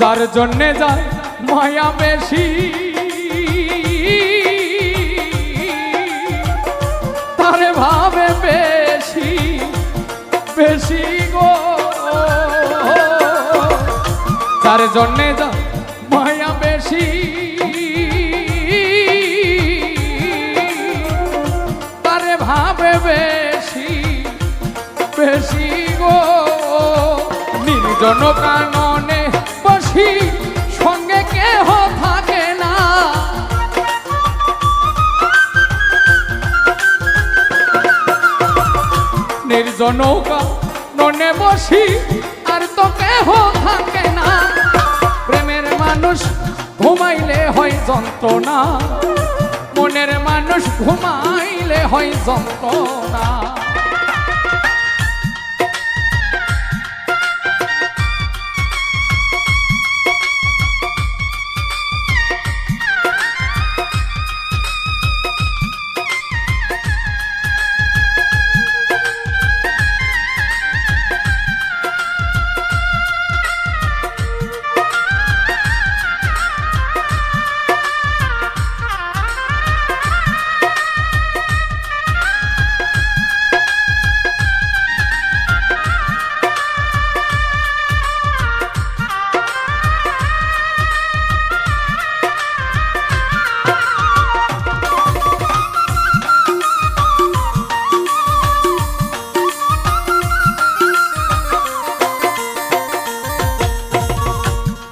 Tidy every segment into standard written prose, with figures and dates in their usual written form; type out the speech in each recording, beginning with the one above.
যার জন্যে যায় মায়া বেশি তারে ভাবে বেশি বেশি গো, যার জন্যে যায় মায়া বেশি তারে ভাবে বেশি বেশি গো। নির্জন কাননে বসি সঙ্গে কেহ থাকে না, নির্জন কাননে বসি আর তো কেহ থাকে না। প্রেমের মানুষ ঘুমাইলে হয় যন্ত্রণা, মনের মানুষ ঘুমাইলে হয় যন্ত্রণা।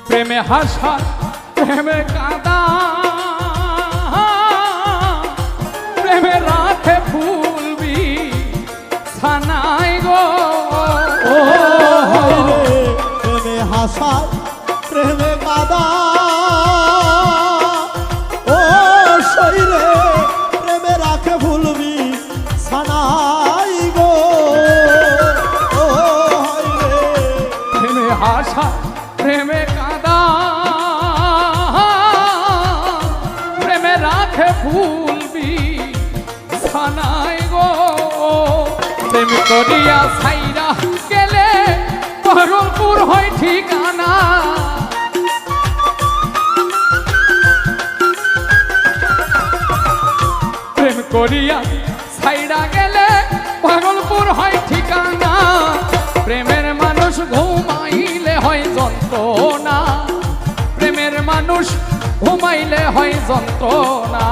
প্রেমে হাসা প্রেমে কাঁদা, প্রেমে রাখে ফুলবি ছানাই গো। প্রেমে হাসা প্রেমে কাঁদা ও শরীরে, প্রেমে রাখে ফুলবি ছানাই গো। প্রেমে হাসা প্রেমে কাঁদা, প্রেমে রাখে ফুলবি ছানাই গো। প্রেম করিয়া ছাইরা গেলে পাগলপুর হয় ঠিকানা, প্রেম করিয়া ছাইরা গেলে পাগলপুর হয় ঠিকানা। প্রেমের মানুষ ঘুমাইলে হয় যন্ত্রণা, প্রেমের মানুষ ঘুমাইলে হয় যন্ত্রণা।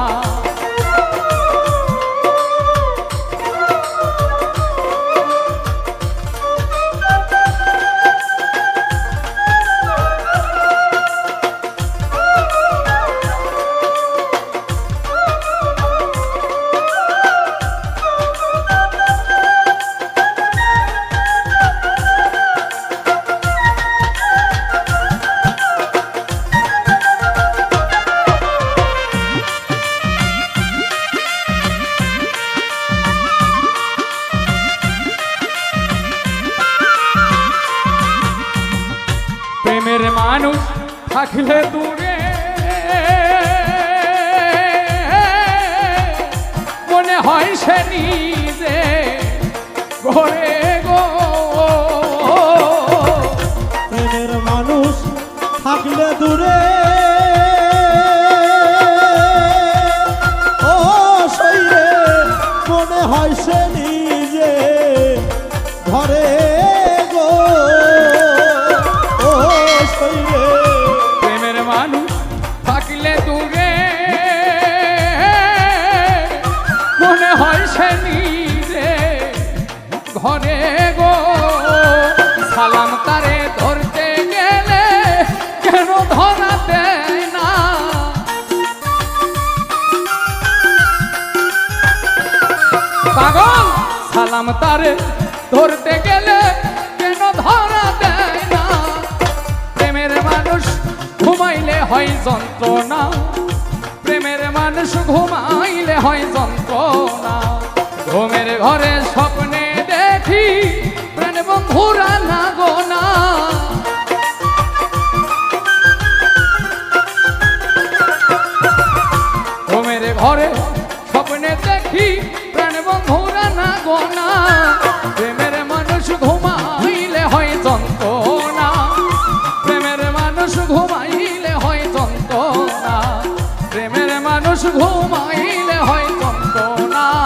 প্রেমের মানুষ থাকলে দূরে মনে হয় সে নিজে ঘরে গো। প্রেমের মানুষ থাকলে দূরে ও শরীরে, মনে হয় সে নিজে ঘরে গো। প্রেমের মানুষ থাকলে দূরে মনে হয় সে নিজে ঘরে গো। সালাম তারে ধরতে গেলে কেন ধরা দেয় না, পাগল সালাম তারে ধরতে গেলে কেন ধরা দেয় না। প্রেমের মানুষ ঘুমাইলে হয় যন্ত্রণা, প্রেমের মানুষ ঘুমাইলে হয় যন্ত্রণা। ঘুমের ঘরে স্বপ্নে দেখি প্রাণ বন্ধুরা না গো না, ঘুমের ঘরে স্বপ্নে দেখি প্রাণ বন্ধুরা না গো না। প্রেমের মানুষ ঘুমাইলে হয় যন্ত্রণা, প্রেমের মানুষ মানুষ ঘুমাইলে হয় যন্ত্রণা, প্রেমের মানুষ ঘুমাইলে হয় যন্ত্রণা।